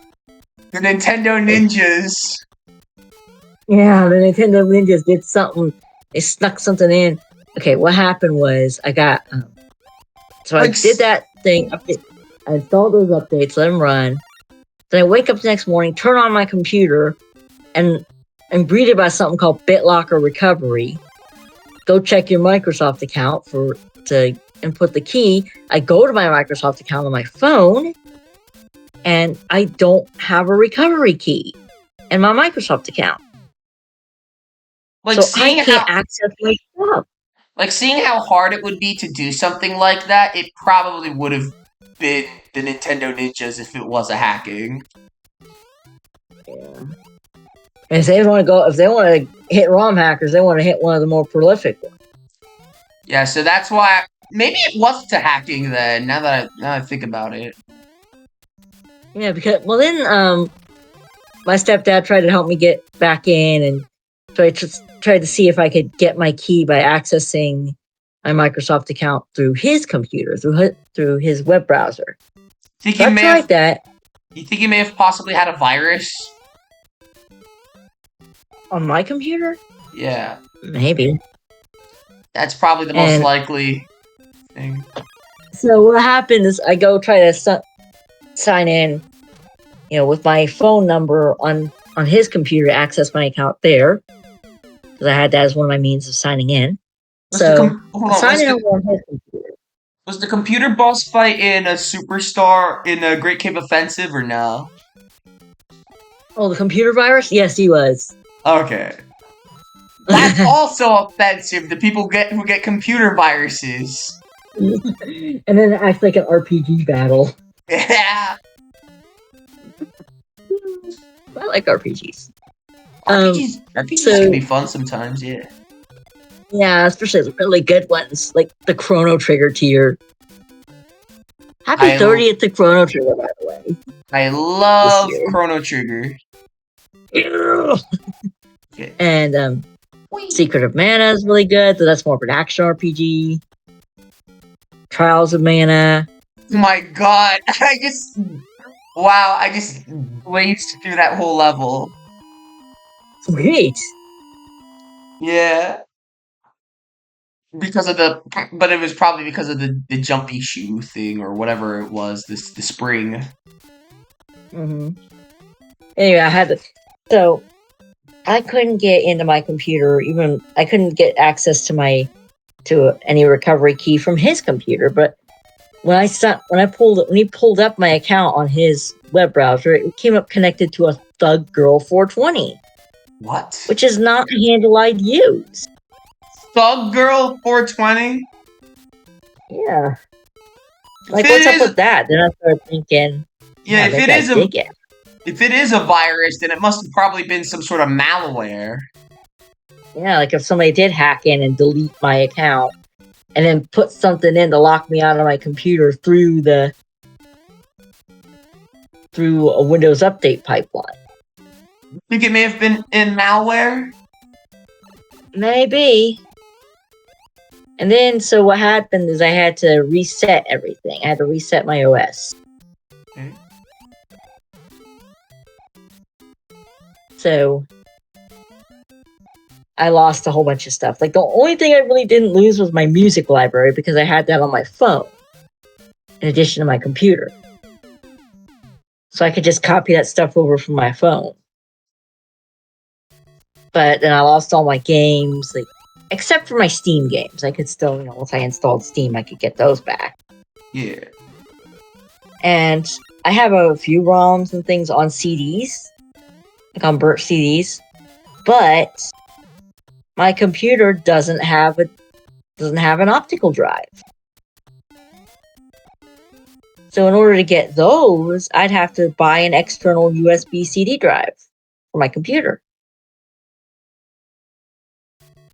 The Nintendo Ninjas. Yeah, the Nintendo Ninjas did something. They snuck something in. Okay, what happened was I got. So I did that thing. I installed those updates, let them run. Then I wake up the next morning, turn on my computer, and I'm greeted by something called BitLocker Recovery. Go check your Microsoft account to input the key. I go to my Microsoft account on my phone, and I don't have a recovery key in my Microsoft account. Like so I can't access my stuff. Like seeing how hard it would be to do something like that, it probably would have been the Nintendo Ninjas if it was a hacking. Yeah. And if they want to hit ROM hackers, they want to hit one of the more prolific ones. Yeah, so that's why maybe it wasn't a hacking then. Now that I think about it. Yeah, because then my stepdad tried to help me get back in, and so I just tried to see if I could get my key by accessing my Microsoft account through his computer, through his web browser. You think that. You think he may have possibly had a virus? On my computer? Yeah, Maybe. that's probably the most And likely thing. so what happened is I go try to sign in, with my phone number on his computer to access my account there, because I had that as one of my means of signing in. So Hold I on, signed in on his computer. was the computer boss fight in a Superstar in a Great Cave Offensive or no? Oh, the computer virus? Yes, he was. Okay. That's also offensive to people who get computer viruses. And then it acts like an RPG battle. Yeah. I like RPGs. RPGs can be fun sometimes, yeah. Yeah, especially the really good ones, like the Chrono Trigger tier. Happy 30th to Chrono Trigger, by the way. I love Chrono Trigger. Okay. And Secret of Mana is really good, so that's more of an action RPG. Trials of Mana. My god, I just blazed through that whole level. Sweet. Yeah. But it was probably because of the jumpy shoe thing or whatever it was, the spring. Mm-hmm. Anyway, so I couldn't get into my computer, I couldn't get access to any recovery key from his computer, but when he pulled up my account on his web browser, it came up connected to a Thug Girl 420. What? Which is not a handle I'd use. Thug Girl 420? Yeah. Like, what's up with that? Then I started thinking, yeah, if it is a virus, then it must have probably been some sort of malware. Yeah, like if somebody did hack in and delete my account and then put something in to lock me out of my computer through a Windows update pipeline. Think it may have been in malware? Maybe. And then, so what happened is I had to reset everything. I had to reset my OS. Okay. So I lost a whole bunch of stuff. Like, the only thing I really didn't lose was my music library, because I had that on my phone in addition to my computer. So I could just copy that stuff over from my phone. But then I lost all my games, like, except for my Steam games. I could still, once I installed Steam, I could get those back. Yeah. And I have a few ROMs and things on CDs, like on burnt CDs, but my computer doesn't have an optical drive. So in order to get those, I'd have to buy an external USB CD drive for my computer.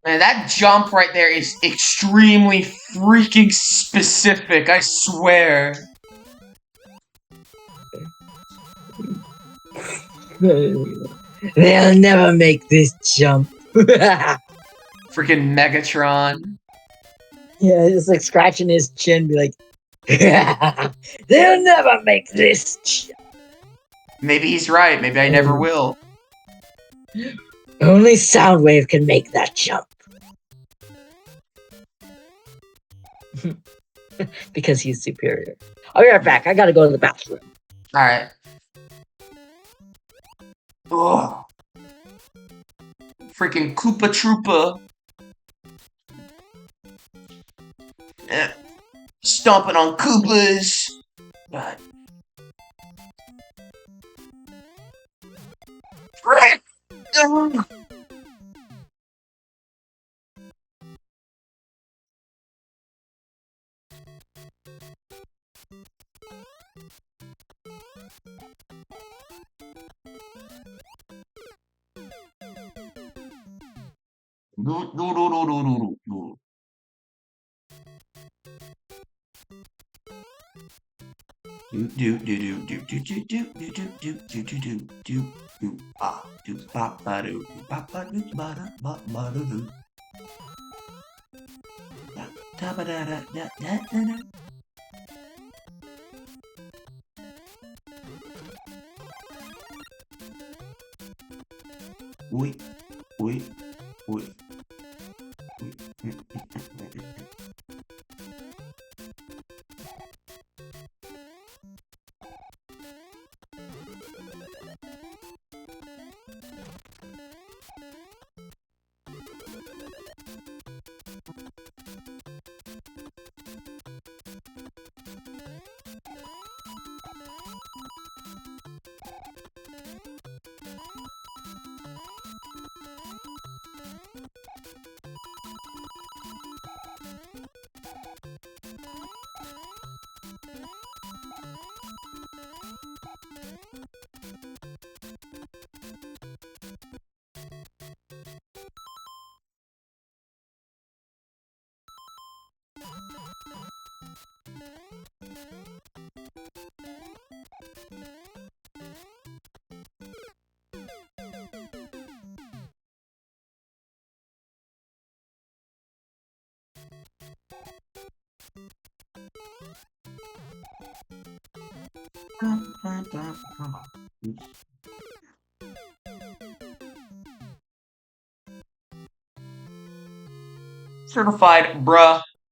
Man, that jump right there is extremely freaking specific, I swear. They'll never make this jump. Freaking Megatron. Yeah, just like scratching his chin, be like, they'll never make this jump. Maybe he's right. Maybe I never will. Only Soundwave can make that jump. Because he's superior. I'll be right back. I gotta go to the bathroom. Alright. Ugh. Freaking Koopa Troopa. Stomping on Koopas. God. Frick! Wait. Certified bruh.